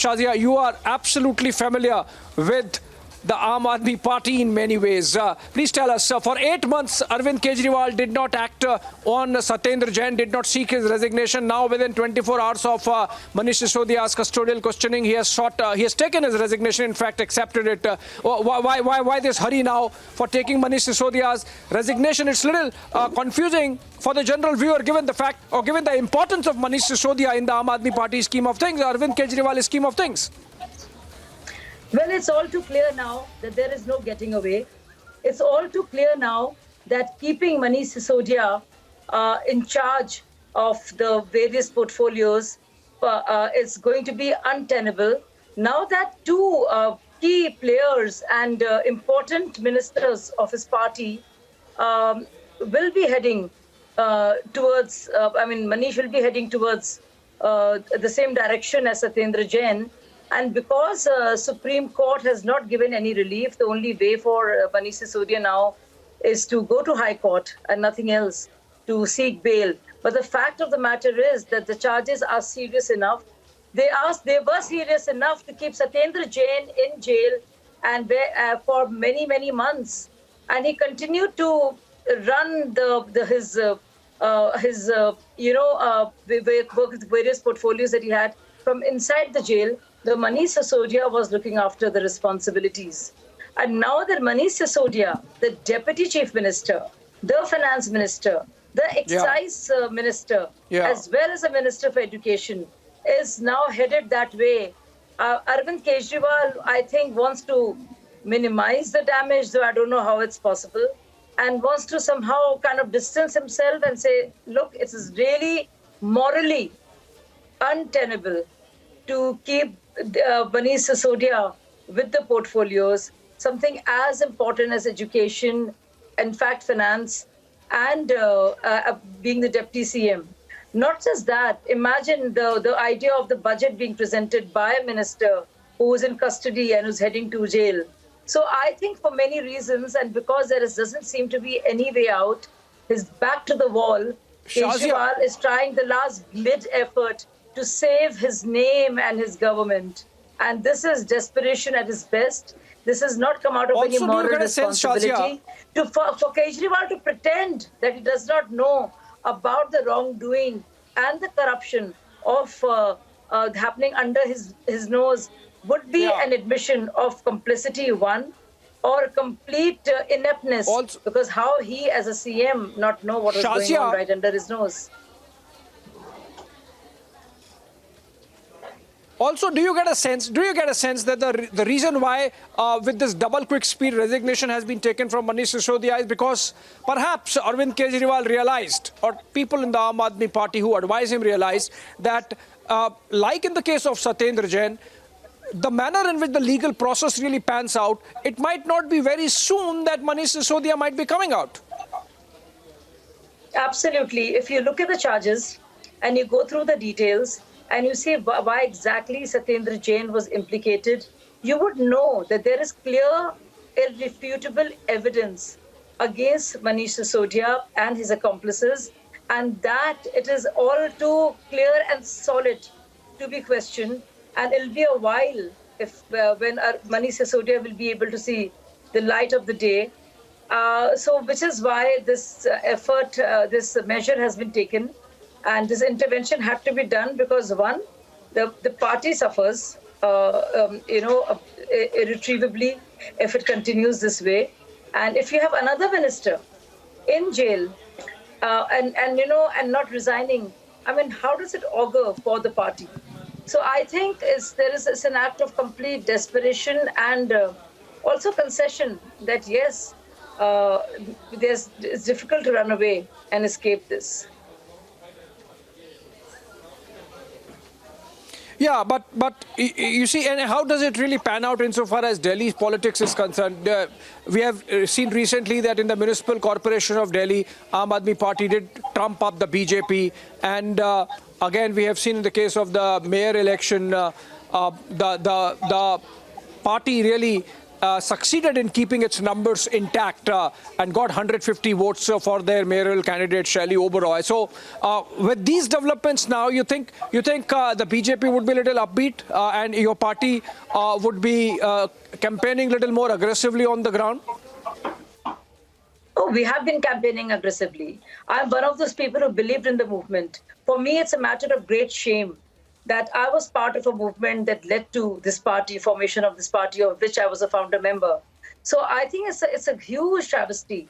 Shazia, you are absolutely familiar with the Aam Aadmi Party in many ways. Please tell us, for 8 months, Arvind Kejriwal did not act on Satyendra Jain, did not seek his resignation. Now, within 24 hours of Manish Sisodia's custodial questioning, he has taken his resignation, in fact, accepted it. Why this hurry now for taking Manish Sisodia's resignation? It's a little confusing for the general viewer, given the fact, or given the importance of Manish Sisodia in the Aam Aadmi Party scheme of things, Arvind Kejriwal's scheme of things. Well, it's all too clear now that there is no getting away. It's all too clear now that keeping Manish Sisodia in charge of the various portfolios is going to be untenable. Now that two key players and important ministers of his party will be heading towards, Manish will be heading towards the same direction as Satyendra Jain. And because Supreme Court has not given any relief, the only way for Manish Sisodia now is to go to High Court and nothing else, to seek bail. But the fact of the matter is that the charges are serious enough. They were serious enough to keep Satyendra Jain in jail and for many, many months. And he continued to run his various portfolios that he had from inside the jail. The Manish Sisodia was looking after the responsibilities. And now that Manish Sisodia, the Deputy Chief Minister, the Finance Minister, the Excise Minister, as well as the Minister for Education, is now headed that way. Arvind Kejriwal, I think, wants to minimize the damage, though I don't know how it's possible, and wants to somehow kind of distance himself and say, look, it is really morally untenable to keep Manish Sisodia with the portfolios, something as important as education, in fact, finance, and being the Deputy CM. Not just that, imagine the idea of the budget being presented by a minister who is in custody and who's heading to jail. So I think for many reasons, and because there doesn't seem to be any way out, his back to the wall, Kejriwal is trying the last glid effort to save his name and his government. And this is desperation at its best. This has not come out of any moral responsibility. For Kejriwal to pretend that he does not know about the wrongdoing and the corruption of happening under his nose would be an admission of complicity, one, or complete ineptness, because how he as a CM not know what was going on right under his nose. Also, do you get a sense that the reason why with this double quick speed resignation has been taken from Manish Sisodia is because perhaps Arvind Kejriwal realized, or people in the Aam Aadmi Party who advise him realized, that like in the case of Satyendra Jain, the manner in which the legal process really pans out, it might not be very soon that Manish Sisodia might be coming out. Absolutely. If you look at the charges and you go through the details, and you see why exactly Satyendra Jain was implicated, you would know that there is clear, irrefutable evidence against Manish Sisodia and his accomplices, and that it is all too clear and solid to be questioned. And it'll be a while when Manish Sisodia will be able to see the light of the day. Which is why this effort, this measure has been taken. And this intervention had to be done because, one, the party suffers, irretrievably if it continues this way. And if you have another minister in jail and not resigning, I mean, how does it augur for the party? So I think it's an act of complete desperation and also concession that, yes, it's difficult to run away and escape this. Yeah, but you see, and how does it really pan out insofar as Delhi's politics is concerned? We have seen recently that in the Municipal Corporation of Delhi, Aam Aadmi Party did trump up the BJP. And again, we have seen in the case of the mayor election, the party really succeeded in keeping its numbers intact and got 150 votes for their mayoral candidate Shaili Oberoi. So with these developments now, you think the BJP would be a little upbeat and your party would be campaigning a little more aggressively on the ground? Oh, we have been campaigning aggressively. I'm one of those people who believed in the movement. For me, it's a matter of great shame that I was part of a movement that led to this party, formation of this party, of which I was a founder member. So I think it's a huge travesty.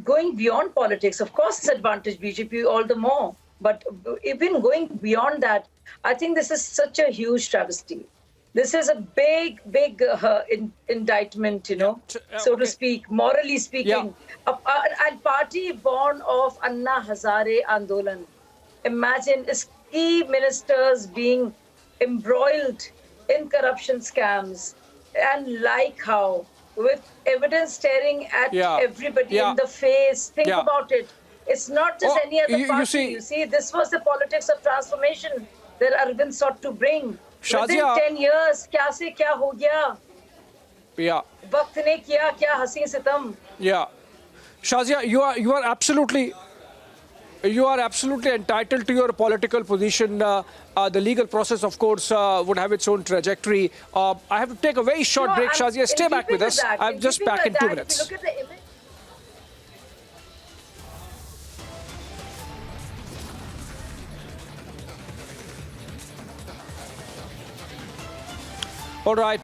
Going beyond politics, of course, it's advantage BJP all the more. But even going beyond that, I think this is such a huge travesty. This is a big indictment, so to speak, morally speaking. Yeah. A party born of Anna Hazare Andolan. Imagine key ministers being embroiled in corruption scams, and like how, with evidence staring at everybody in the face. Think about it. It's not just any other party. You see, this was the politics of transformation that Arvind sought to bring. Shazia, within 10 years, kya se kya ho gaya? Yeah. Waqt ne kiya kya hasin sitam? Yeah. Shazia, you are absolutely entitled to your political position. The legal process, of course, would have its own trajectory. I have to take a very short break. Shazia, stay back with us. I'm just back in 2 minutes. If you look at the image. All right.